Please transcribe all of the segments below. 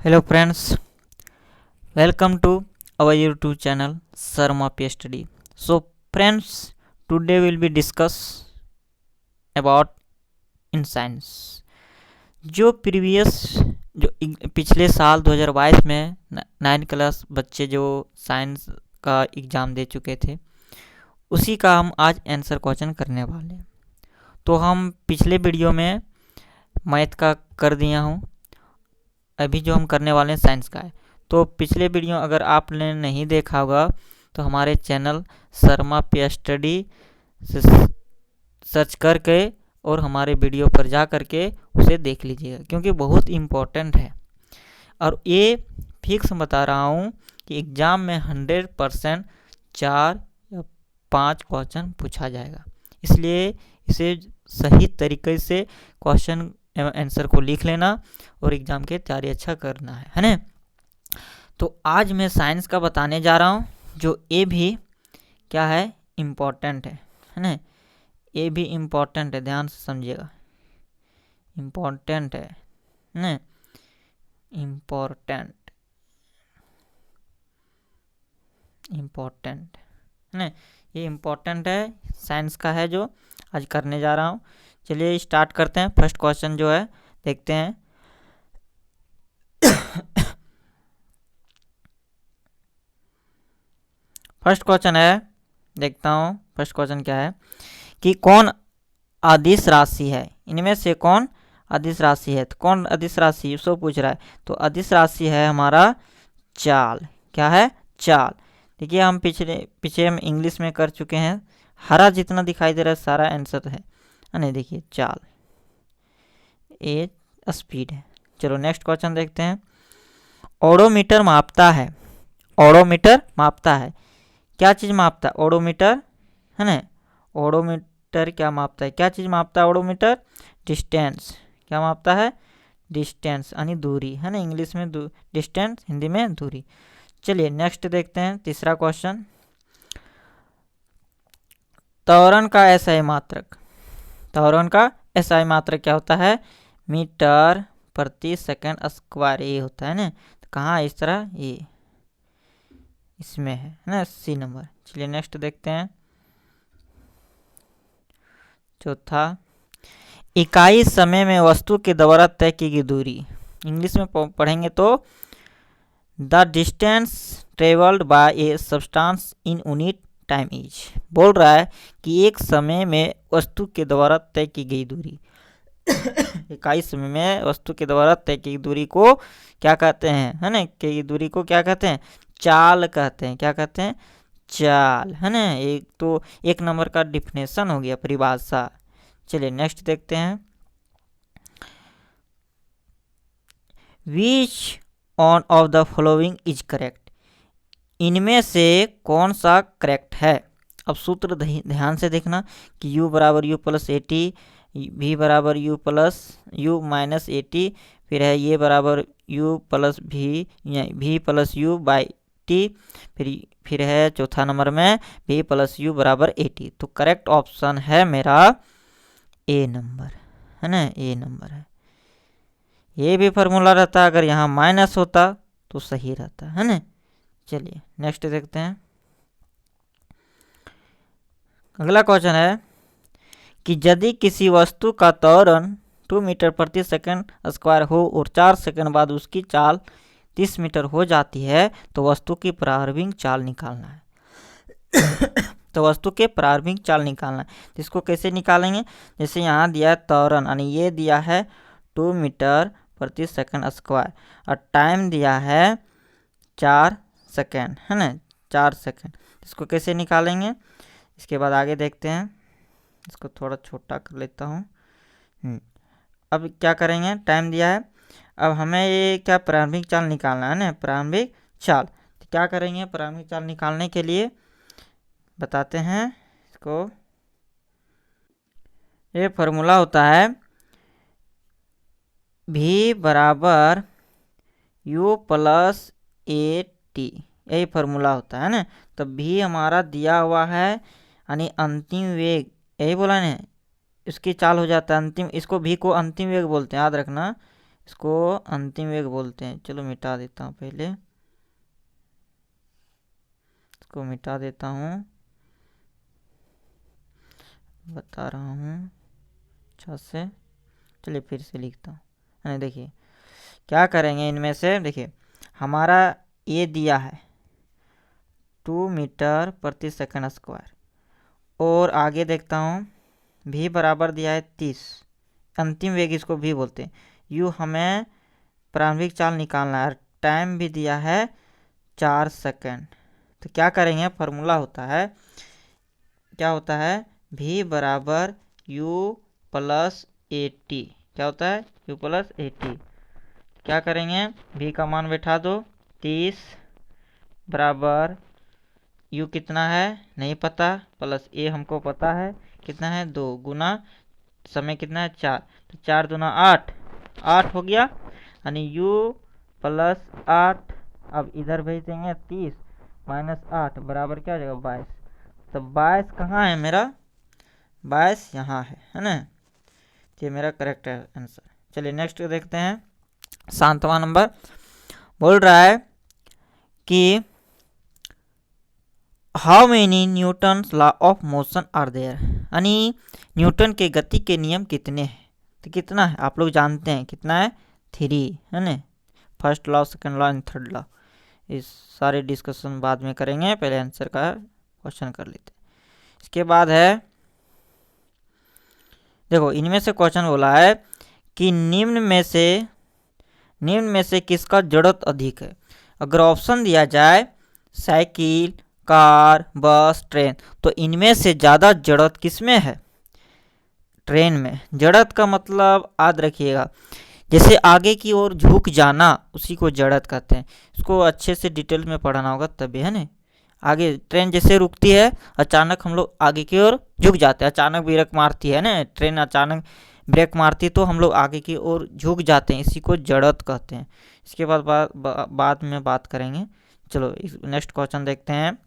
Hello friends, welcome to our YouTube channel Sarma PhD. So friends, today will be discuss about in science. जो पिछले साल 2022 में 9 class बच्चे जो science का एग्ज़ाम दे चुके थे, उसी का हम आज आंसर क्वेश्चन करने वाले हैं। तो हम पिछले वीडियो में मैथ का कर दिया हूँ, अभी जो हम करने वाले हैं साइंस का है। तो पिछले वीडियो अगर आपने नहीं देखा होगा तो हमारे चैनल शर्मा PhD से सर्च करके और हमारे वीडियो पर जा करके उसे देख लीजिएगा, क्योंकि बहुत इम्पोर्टेंट है। और ये फिक्स बता रहा हूँ कि एग्ज़ाम में 100% 4 या 5 क्वेश्चन पूछा जाएगा, इसलिए इसे सही तरीके से क्वेश्चन आंसर को लिख लेना और एग्ज़ाम के तैयारी अच्छा करना है ना। तो आज मैं साइंस का बताने जा रहा हूँ, जो ये भी क्या है, इम्पोर्टेंट है ना। ये भी इम्पोर्टेंट है, ध्यान से समझिएगा, इम्पोर्टेंट है ना, इम्पोर्टेंट है ना। ये इम्पोर्टेंट है, साइंस का है जो आज करने जा रहा हूँ। चलिए स्टार्ट करते हैं। फर्स्ट क्वेश्चन जो है देखते हैं। फर्स्ट क्वेश्चन है, देखता हूँ फर्स्ट क्वेश्चन क्या है कि कौन अदिश राशि है, इनमें से कौन अदिश राशि है। तो कौन अदिश राशि उसको पूछ रहा है, तो अदिश राशि है हमारा चाल। क्या है? चाल। देखिए हम पीछे हम इंग्लिश में कर चुके हैं, हरा जितना दिखाई दे रहा है सारा आंसर है नहीं। देखिए चाल, ए स्पीड है। चलो नेक्स्ट क्वेश्चन देखते हैं। ओडोमीटर मापता है, ओडोमीटर मापता है, क्या चीज़ मापता है? ओडोमीटर है ना। ओडोमीटर क्या मापता है, क्या चीज़ मापता है ओडोमीटर? डिस्टेंस। क्या मापता है? डिस्टेंस यानी दूरी है ना, इंग्लिश में डिस्टेंस, हिंदी में दूरी। चलिए नेक्स्ट देखते हैं, तीसरा क्वेश्चन। त्वरण का SI मात्रक, त्वरण का SI मात्रक क्या होता है? मीटर प्रति सेकंड स्क्वायर, ये होता है ना। तो कहाँ इस तरह, ये इसमें है ना, C नंबर। चलिए नेक्स्ट देखते हैं, चौथा। इकाई समय में वस्तु के द्वारा तय की गई दूरी, इंग्लिश में पढ़ेंगे तो the distance travelled by a substance in unit time is. बोल रहा है कि एक समय में वस्तु के द्वारा तय की गई दूरी इकाई समय में वस्तु के द्वारा तय की दूरी को क्या कहते हैं, है ना, कि दूरी को क्या कहते हैं? चाल कहते हैं। क्या कहते हैं? चाल, है ना। एक तो एक नंबर का डिफिनेशन हो गया, परिभाषा। चलिए नेक्स्ट देखते हैं। Which one of the following is correct, इनमें से कौन सा करेक्ट है? अब सूत्र ध्यान से देखना कि U बराबर U प्लस AT, V बराबर U plus U minus AT, फिर है ये बराबर U plus V plus U by T, फिर है चौथा नंबर में V प्लस U बराबर AT। तो करेक्ट ऑप्शन है मेरा A नंबर, है ना, A नंबर है। ये भी फार्मूला रहता, अगर यहाँ माइनस होता तो सही रहता, है ना। चलिए नेक्स्ट देखते हैं। अगला क्वेश्चन है कि यदि किसी वस्तु का त्वरण 2 मीटर प्रति सेकंड स्क्वायर हो और 4 सेकंड बाद उसकी चाल 30 मीटर हो जाती है तो वस्तु की प्रारंभिक चाल निकालना है। तो वस्तु के प्रारंभिक चाल निकालना है, इसको कैसे निकालेंगे? जैसे यहाँ दिया है त्वरण, यानी ये दिया है 2 मीटर प्रति सेकंड स्क्वायर और टाइम दिया है 4 सेकंड, है ना, 4 सेकंड। इसको कैसे निकालेंगे? इसके बाद आगे देखते हैं, इसको थोड़ा छोटा कर लेता हूँ। अब क्या करेंगे, टाइम दिया है, अब हमें ये क्या प्रारंभिक चाल निकालना है ना, प्रारंभिक चाल। तो क्या करेंगे प्रारंभिक चाल निकालने के लिए, बताते हैं इसको। ये फार्मूला होता है V बराबर U प्लस AT, यही फार्मूला होता है ना। तो V हमारा दिया हुआ है, यानी अंतिम वेग, यही बोला ना, इसकी चाल हो जाता है अंतिम, इसको V को अंतिम वेग बोलते हैं, याद रखना, इसको अंतिम वेग बोलते हैं। चलो मिटा देता हूँ, पहले इसको मिटा देता हूँ, बता रहा हूँ अच्छा से। चलिए फिर से लिखता हूँ, है। देखिए क्या करेंगे इनमें से, देखिए हमारा ये दिया है 2 मीटर प्रति सेकंड स्क्वायर, और आगे देखता हूँ भी बराबर दिया है 30, अंतिम वेग इसको भी बोलते हैं। यू हमें प्रारंभिक चाल निकालना है, टाइम भी दिया है 4 सेकंड। तो क्या करेंगे, फार्मूला होता है, क्या होता है, v बराबर u प्लस ए टी। क्या होता है, u प्लस ए टी। क्या करेंगे, v का मान बैठा दो, 30 बराबर u कितना है नहीं पता, प्लस a हमको पता है कितना है 2, गुना समय कितना है 4, तो 4 दूना 8, 8 हो गया, यानी u प्लस 8। अब इधर भेज देंगे 30 माइनस 8 बराबर क्या हो जाएगा 22। तो 22 कहाँ है मेरा, 22 यहाँ है ना। ये मेरा करेक्ट है आंसर। चलिए नेक्स्ट देखते हैं। 7वां नंबर बोल रहा है कि how many Newton's law of motion are there, यानी न्यूटन के गति के नियम कितने हैं। तो कितना है आप लोग जानते हैं, कितना है 3, है ना। First law, second law and third law, इस सारे डिस्कशन बाद में करेंगे, पहले आंसर का क्वेश्चन कर लेते हैं। इसके बाद है, देखो इनमें से क्वेश्चन बोला है कि निम्न में से किसका जड़त्व अधिक है। अगर ऑप्शन दिया जाए साइकिल, कार, बस, ट्रेन, तो इनमें से ज़्यादा जड़त्व किस में है, ट्रेन में। जड़त्व का मतलब याद रखिएगा, जैसे आगे की ओर झुक जाना उसी को जड़त्व कहते हैं। इसको अच्छे से डिटेल में पढ़ना होगा तभी, है ना। आगे ट्रेन जैसे रुकती है, अचानक हम लोग आगे की ओर झुक जाते हैं, अचानक ब्रेक मारती है ना ट्रेन, अचानक ब्रेक मारती तो हम लोग आगे की ओर झुक जाते हैं, इसी को जड़त्व कहते हैं। इसके बाद में बात करेंगे। चलो नेक्स्ट क्वेश्चन देखते हैं।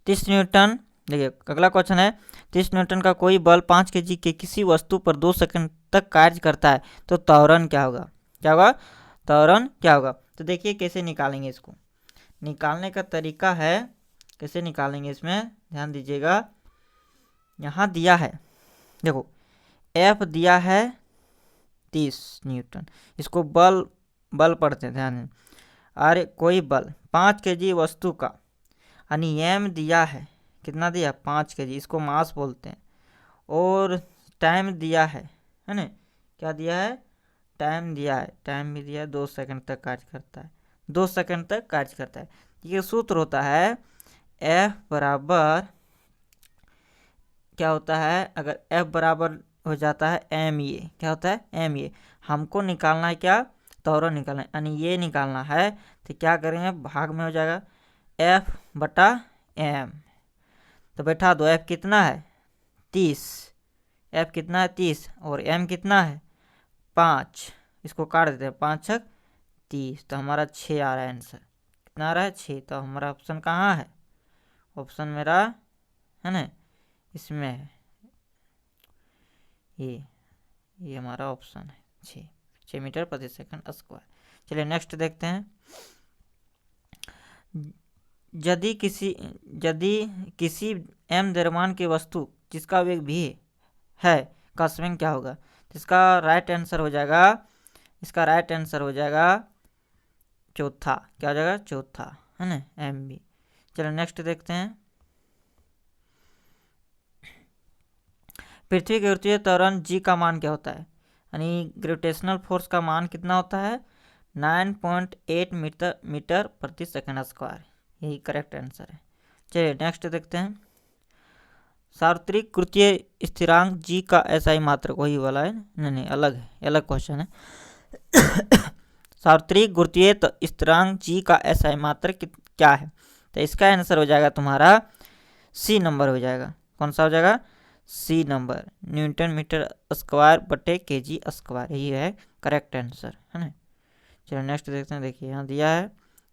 30 न्यूटन, देखिए अगला क्वेश्चन है, 30 न्यूटन का कोई बल 5 केजी के किसी वस्तु पर 2 सेकंड तक कार्य करता है, तो त्वरण क्या होगा, क्या होगा, त्वरण क्या होगा। तो देखिए कैसे निकालेंगे इसको। निकालने का तरीका है, कैसे निकालेंगे इसमें ध्यान दीजिएगा। यहाँ दिया है, देखो F दिया है 30 न्यूटन, इसको बल पढ़ते हैं ध्यान। अरे कोई बल 5 केजी वस्तु का, यानी M दिया है, कितना दिया 5 केजी, इसको मास बोलते हैं। और टाइम दिया है ना, क्या दिया है, टाइम दिया है, टाइम भी दिया है 2 सेकंड तक कार्य करता है, 2 सेकंड तक कार्य करता है। ये सूत्र होता है F बराबर, क्या होता है, अगर F बराबर हो जाता है ma, क्या होता है ma, हमको निकालना है क्या, त्वरण निकालना है, यानी ये निकालना है। तो क्या करेंगे, भाग में हो जाएगा F बटा m, तो बैठा दो, F कितना है 30, F कितना है 30 और m कितना है 5, इसको काट देते हैं, 5 छक 30, तो हमारा 6 आ रहा है आंसर। कितना आ रहा है 6, तो हमारा ऑप्शन कहाँ है, ऑप्शन मेरा है ना इसमें है, ये हमारा ऑप्शन है 6 मीटर प्रति सेकंड स्क्वायर। चलिए नेक्स्ट देखते हैं। यदि किसी m द्रव्यमान की वस्तु जिसका वेग v है का समय क्या होगा, तो इसका राइट आंसर हो जाएगा, इसका राइट आंसर हो जाएगा चौथा, क्या हो जाएगा चौथा, है ना mv। चलो नेक्स्ट देखते हैं। पृथ्वी के गुरुत्वीय त्वरण g का मान क्या होता है, यानी ग्रेविटेशनल फोर्स का मान कितना होता है 9.8 मीटर प्रति सेकंड स्क्वायर, यही करेक्ट आंसर है। चलिए नेक्स्ट देखते हैं। सार्वत्रिक गुरुत्वीय स्थिरांक g का SI मात्रक, वही वाला है, नहीं अलग है, अलग क्वेश्चन है। सार्वत्रिक गुरुत्वीय स्थिरांक g का SI मात्रक क्या है, तो इसका आंसर हो जाएगा तुम्हारा सी नंबर हो जाएगा। कौन सा हो जाएगा, C number, newton metre square बटे केजी स्क्वायर, यही है करेक्ट आंसर, है ना। चलो नेक्स्ट देखते हैं। देखिए यहाँ दिया है,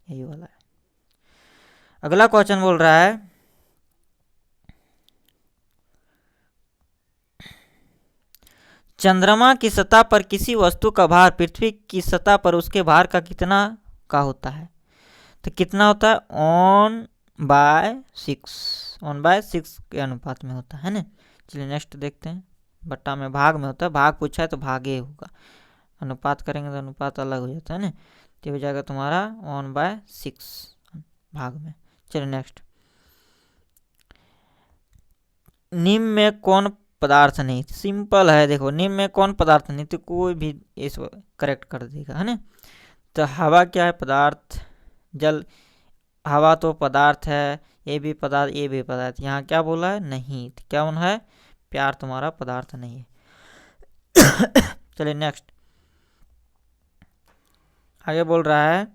यही वाला है। अगला क्वेश्चन बोल रहा है चंद्रमा की सतह पर किसी वस्तु का भार पृथ्वी की सतह पर उसके भार का कितना का होता है? तो कितना होता है? 1/6 के अनुपात में होता है ना। चलिए नेक्स्ट देखते हैं। बट्टा में भाग में होता है, भाग पूछा है तो भागे होगा, अनुपात करेंगे तो अनुपात अलग हो जाता है ना। तो हो जाएगा तुम्हारा 1/6 भाग में। चलिए नेक्स्ट। निम्न में कौन पदार्थ नहीं? सिंपल है, देखो निम्न में कौन पदार्थ नहीं, तो कोई भी इसको करेक्ट कर देगा है ना। तो हवा क्या है? पदार्थ। जल, हवा तो पदार्थ है, ये भी पदार्थ, ये भी पदार्थ। यहाँ क्या बोला है? नहीं। तो क्या है? प्यार तुम्हारा पदार्थ नहीं है। चलिए नेक्स्ट। आगे बोल रहा है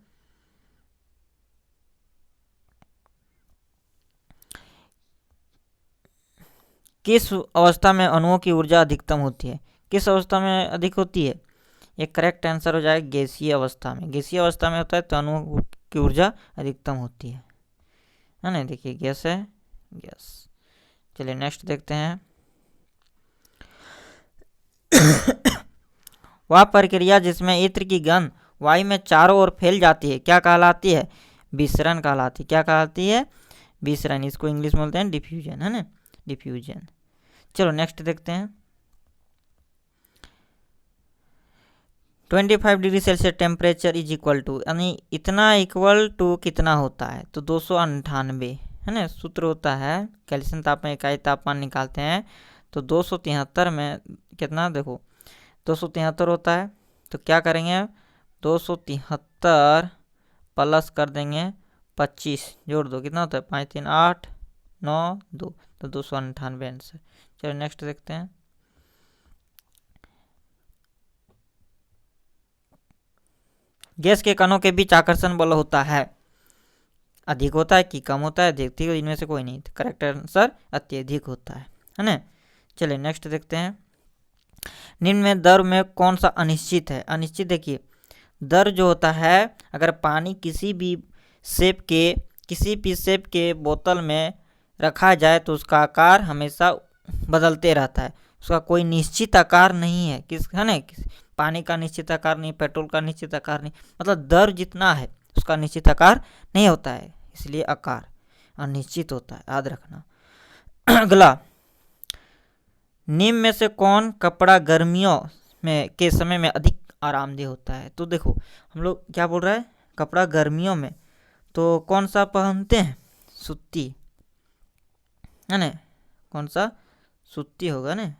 किस अवस्था में अणुओं की ऊर्जा अधिकतम होती है? किस अवस्था में अधिक होती है? ये करेक्ट आंसर हो जाएगा गैसीय अवस्था में। गैसीय अवस्था में होता है तो अणुओं की ऊर्जा अधिकतम होती है ना। देखिए गैस है, गैस। चलिए नेक्स्ट देखते हैं। वह प्रक्रिया जिसमें इत्र की गंध वायु में चारों ओर फैल जाती है क्या कहलाती है? विसरण कहलाती है। क्या कहलाती है? विसरण। इसको इंग्लिश में बोलते हैं डिफ्यूजन है ना, डिफ्यूजन। चलो नेक्स्ट देखते हैं। 25 degree Celsius temperature is equal to, यानी इतना इक्वल टू कितना होता है? तो 298 है ना। सूत्र होता है कैल्शियम तापमान इकाई तापमान निकालते हैं तो 273 में कितना, देखो 273 होता है। तो क्या करेंगे? 273 प्लस कर देंगे 25, जोड़ दो, कितना होता है? 5 3 8 9 2, तो 298 आंसर। चलो नेक्स्ट देखते हैं। गैस के कणों के बीच आकर्षण बल होता है, अधिक होता है कि कम होता है? देखती हो, इनमें से कोई नहीं। करेक्ट आंसर अत्यधिक होता है ना। चलिए नेक्स्ट देखते हैं। निम्न में दर में कौन सा अनिश्चित है? अनिश्चित देखिए, दर जो होता है, अगर पानी किसी भी शेप के बोतल में रखा जाए तो उसका आकार हमेशा बदलते रहता है, उसका कोई निश्चित आकार नहीं है। किस है ना, पानी का निश्चित आकार नहीं, पेट्रोल का निश्चित आकार नहीं, मतलब दर जितना है उसका निश्चित आकार नहीं होता है, इसलिए आकार अनिश्चित होता है, याद रखना। अगला, निम्न में से कौन कपड़ा गर्मियों में के समय में अधिक आरामदेह होता है? तो देखो हम लोग क्या बोल रहे हैं, कपड़ा गर्मियों में तो कौन सा पहनते हैं? सूती है ना, कौन सा? सूती होगा ना।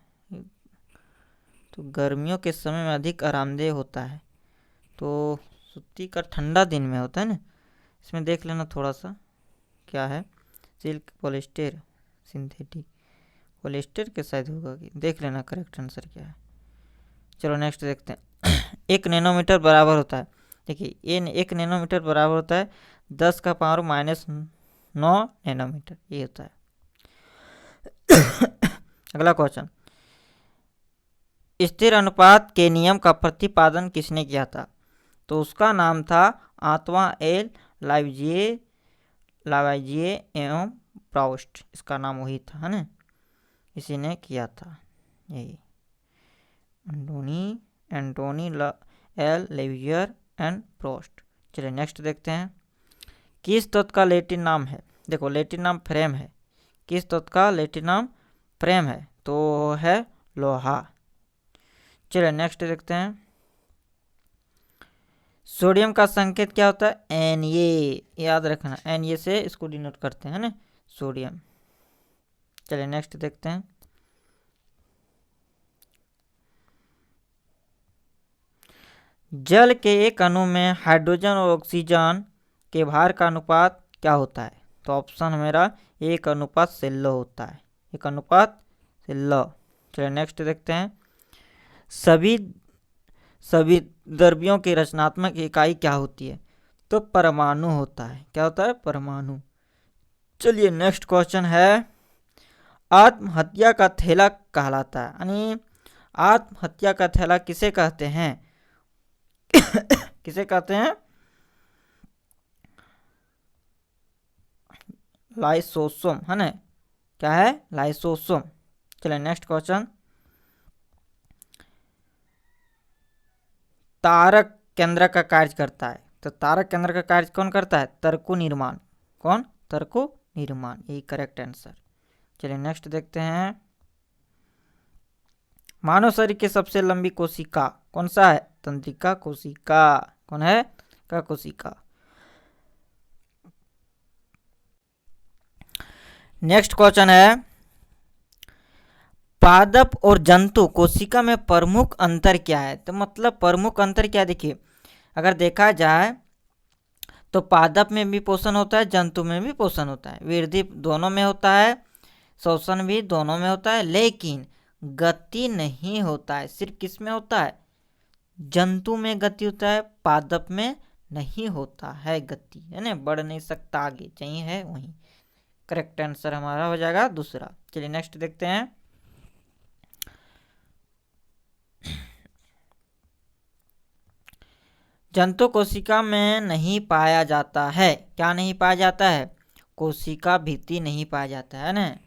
तो गर्मियों के समय में अधिक आरामदेह होता है तो सूती का ठंडा दिन में होता है ना। इसमें देख लेना थोड़ा सा क्या है, सिल्क, पॉलिस्टर, सिंथेटिक, पॉलिस्टर के शायद होगा कि, देख लेना करेक्ट आंसर क्या है। चलो नेक्स्ट देखते हैं। 1 नैनोमीटर बराबर होता है, देखिए ये 1 नैनोमीटर बराबर होता है 10 का पावर -9 नैनोमीटर, ये होता है। अगला क्वेश्चन, स्थिर अनुपात के नियम का प्रतिपादन किसने किया था? तो उसका नाम था आंतवा एल लावाइजिए एवं प्राउस्ट, इसका नाम वही था है ना, इसी ने किया था, यही एंटोनी एल लेवियर एंड प्रोस्ट। चलिए नेक्स्ट देखते हैं। किस तत्व का लैटिन नाम है? देखो लैटिन नाम फ्रेम है, किस तत्व का लैटिन नाम फ्रेम है? तो है लोहा। चलिए नेक्स्ट देखते हैं। सोडियम का संकेत क्या होता है? Na, याद रखना Na से इसको डिनोट करते हैं ना, सोडियम। चलिए नेक्स्ट देखते हैं। जल के एक अणु में हाइड्रोजन और ऑक्सीजन के भार का अनुपात क्या होता है? तो ऑप्शन मेरा 1:16 होता है, 1:16। चलिए नेक्स्ट देखते हैं। सभी द्रव्यों की रचनात्मक इकाई क्या होती है? तो परमाणु होता है। क्या होता है? परमाणु। चलिए नेक्स्ट क्वेश्चन है, आत्महत्या का थैला कहलाता है, यानी आत्महत्या का थैला किसे कहते हैं? किसे कहते हैं? लाइसोसोम है ना, क्या है? लाइसोसोम। चलिए नेक्स्ट क्वेश्चन, तारक केंद्र का कार्य करता है। तो तारक केंद्र का कार्य कौन करता है? तर्कु निर्माण। कौन? तर्कु निर्माण, यही करेक्ट आंसर। चलिए नेक्स्ट देखते हैं। मानव शरीर की सबसे लंबी कोशिका कौन सा है? तंत्रिका कोशिका। कौन है? का कोशिका। नेक्स्ट क्वेश्चन है, पादप और जंतु कोशिका में प्रमुख अंतर क्या है? तो मतलब प्रमुख अंतर क्या, देखिए अगर देखा जाए तो पादप में भी पोषण होता है, जंतु में भी पोषण होता है, वृद्धि दोनों में होता है, शोषण भी दोनों में होता है, लेकिन गति नहीं होता है। सिर्फ किस में होता है? जंतु में गति होता है, पादप में नहीं होता है गति, है ना, बढ़ नहीं सकता आगे, चाहिए है वहीं। करेक्ट आंसर हमारा हो जाएगा दूसरा। चलिए नेक्स्ट देखते हैं। जंतु कोशिका में नहीं पाया जाता है। क्या नहीं पाया जाता है? कोशिका भित्ति नहीं पाया जाता है ना।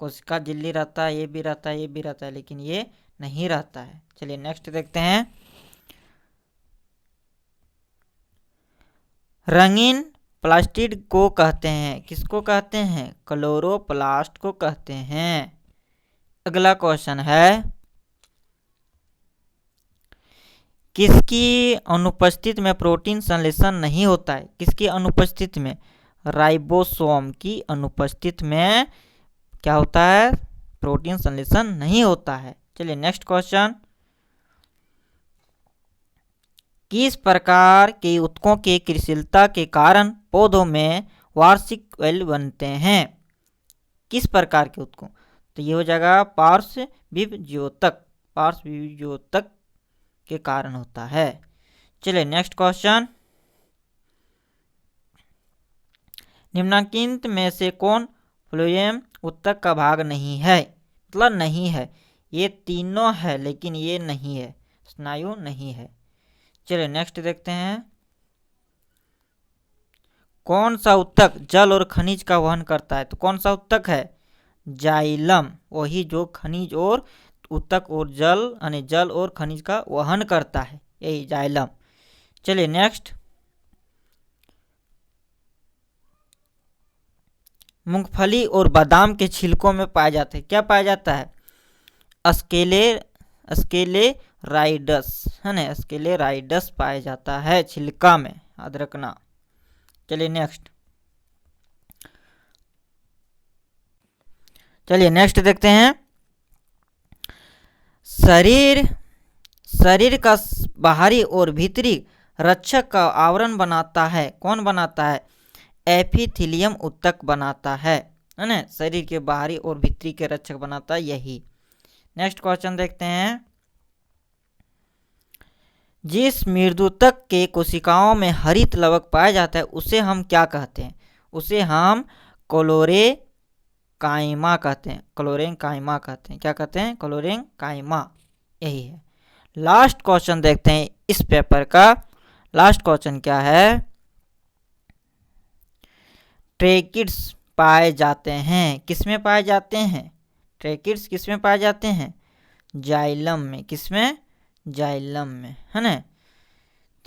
कोशिका झिल्ली रहता है, ये भी रहता है, ये भी रहता है, लेकिन ये नहीं रहता है। चलिए नेक्स्ट देखते हैं। रंगीन प्लास्टिड को कहते हैं, किसको कहते हैं? क्लोरोप्लास्ट को कहते हैं। अगला क्वेश्चन है, किसकी अनुपस्थिति में प्रोटीन संश्लेषण नहीं होता है? किसकी अनुपस्थिति में? राइबोसोम की अनुपस्थिति में क्या होता है? प्रोटीन संश्लेषण नहीं होता है। चलिए नेक्स्ट क्वेश्चन, किस प्रकार के ऊतकों के क्रियाशीलता के कारण पौधों में वार्षिक वेल बनते हैं? किस प्रकार के ऊतकों? तो ये हो जाएगा पार्श्वविभज्योतक। पार्श्वविभज्योतक के कारण होता है। चलिए नेक्स्ट क्वेश्चन, निम्नलिखित में से कौन फ्लोएम ऊतक का भाग नहीं है? मतलब नहीं है, ये तीनों है लेकिन ये नहीं है, स्नायु नहीं है। चलिए नेक्स्ट देखते हैं। कौन सा ऊतक जल और खनिज का वहन करता है? तो कौन सा ऊतक है? जाइलम, वही जो खनिज और ऊतक और जल यानी जल और खनिज का वहन करता है, यही जाइलम। चलिए नेक्स्ट, मूंगफली और बादाम के छिलकों में पाया जाता है, क्या पाया जाता है? स्क्लेराइड्स, है ना, स्क्लेराइड्स पाया जाता है छिलका में, याद रखना। चलिए नेक्स्ट देखते हैं। शरीर का बाहरी और भीतरी रक्षक का आवरण बनाता है, कौन बनाता है? एपिथेलियम ऊतक बनाता है ना। शरीर के बाहरी और भीतरी के रक्षक बनाता है यही। नेक्स्ट क्वेश्चन देखते हैं। जिस मृदुतक के कोशिकाओं में हरित लवक पाया जाता है उसे हम क्या कहते हैं? उसे हम क्लोरेंकाइमा कहते हैं। क्लोरेंकाइमा कहते हैं। क्या कहते हैं? क्लोरेंकाइमा, यही है। लास्ट क्वेश्चन देखते हैं इस पेपर का। लास्ट क्वेश्चन क्या है? ट्रेकिड्स पाए जाते हैं, किसमें पाए जाते हैं? ट्रेकिड्स किसमें पाए जाते हैं? जाइलम में। किसमें? जाइलम में, है ना।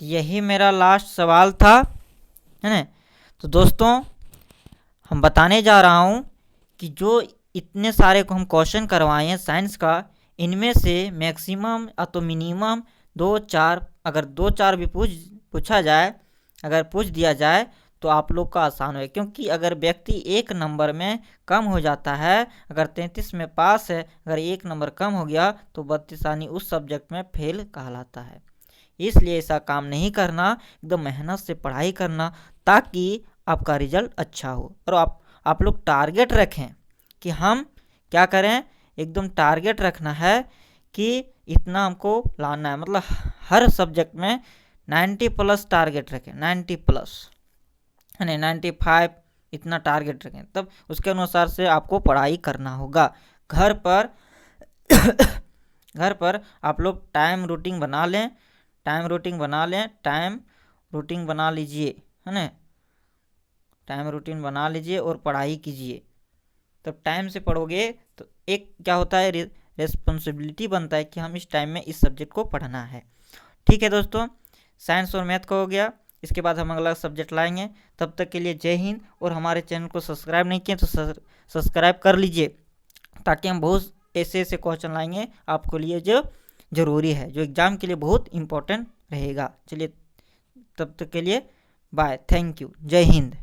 तो यही मेरा लास्ट सवाल था, है ना। तो दोस्तों हम बताने जा रहा हूँ कि जो इतने सारे को हम क्वेश्चन करवाए हैं साइंस का, इनमें से मैक्सिमम या तो मिनिमम 2-4, अगर 2-4 भी पूछा जाए, अगर पूछ दिया जाए तो आप लोग का आसान है। क्योंकि अगर व्यक्ति 1 नंबर में कम हो जाता है, अगर 33 में पास है, अगर 1 नंबर कम हो गया तो 32 यानी उस सब्जेक्ट में फेल कहलाता है। इसलिए ऐसा काम नहीं करना, एकदम मेहनत से पढ़ाई करना ताकि आपका रिजल्ट अच्छा हो। और आप लोग टारगेट रखें कि हम क्या करें, एकदम टारगेट रखना है कि इतना हमको लाना है, मतलब हर सब्जेक्ट में 90+ टारगेट रखें, 90+ है ना, 95 इतना टारगेट रखें, तब उसके अनुसार से आपको पढ़ाई करना होगा। घर पर आप लोग टाइम रूटीन बना लें, टाइम रूटीन बना लीजिए, है ना, टाइम रूटीन बना लीजिए और पढ़ाई कीजिए। तब टाइम से पढ़ोगे तो एक क्या होता है, रिस्पॉन्सिबिलिटी बनता है कि हम इस टाइम में इस सब्जेक्ट को पढ़ना है। ठीक है दोस्तों, साइंस और मैथ का हो गया, इसके बाद हम अगला सब्जेक्ट लाएंगे। तब तक के लिए जय हिंद। और हमारे चैनल को सब्सक्राइब नहीं किए तो सब्सक्राइब कर लीजिए, ताकि हम बहुत ऐसे ऐसे क्वेश्चन लाएंगे आपके लिए जो ज़रूरी है, जो एग्ज़ाम के लिए बहुत इम्पोर्टेंट रहेगा। चलिए तब तक के लिए बाय, थैंक यू, जय हिंद।